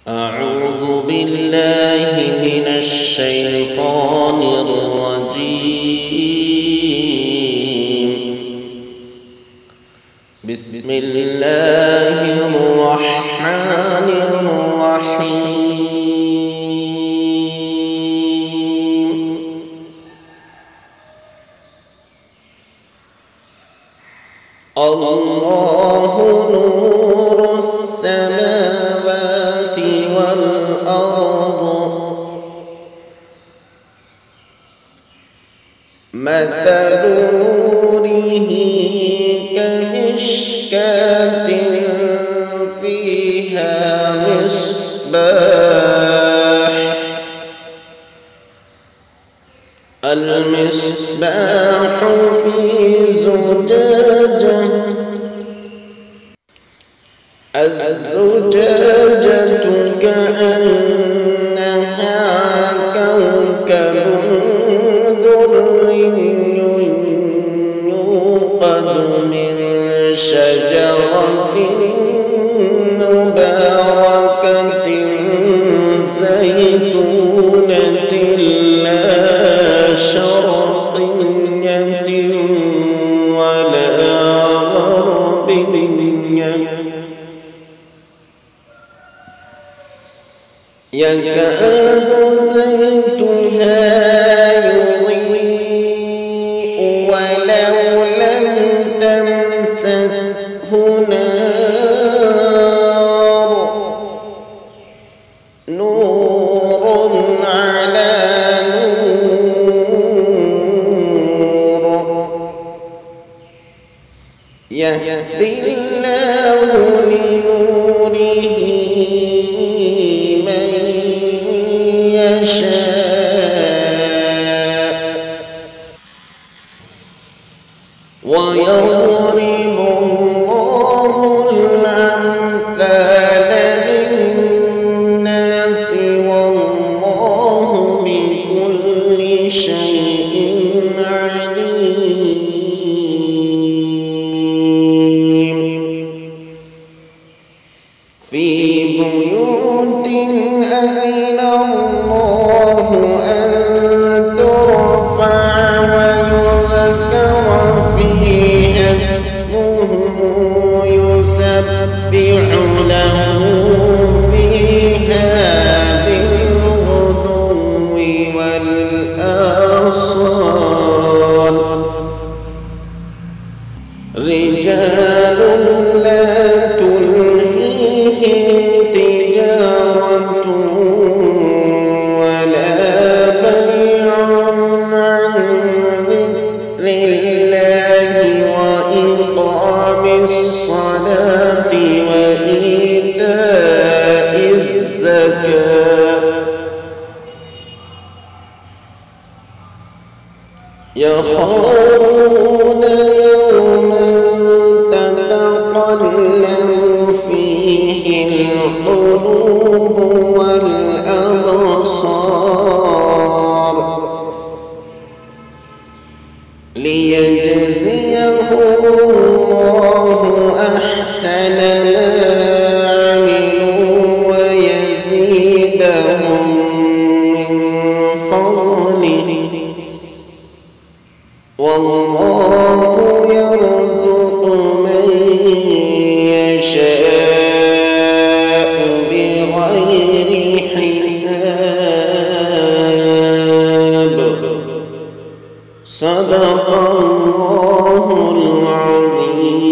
أعوذ بالله من الشيطان الرجيم. بسم الله الرحمن الرحيم. الله نور السماوات والأرض مثل نوره كمشكاة فيها مصباح المصباح في زجاجة الزجاجة كأنها كوكب دري يوقد من شجرة مباركة زيتونة لا شرقية ولا غربية يكاد زيتها يضيء ولو لم تمسسه نار نور على نور يهدي الله لنوره من يشاء ويضرب الله الأمثال للناس والله بكل شيء عليم. في بيوت أذن الله أن ترفع ويذكر فيها اسمه يسبح له فيها بالغدو والآصال رجال لا تلهيهم تجارة ولا بيع عن ذكر الله وإقام الصلاة وإيتاء الزكاة يخافون يوما تتقلب فيه القلوب والأبصار ليجزيهم الله أحسن ما عملوا ويزيدهم من فضله والله يرزق من يشاء بغير حساب. صدق الله العظيم.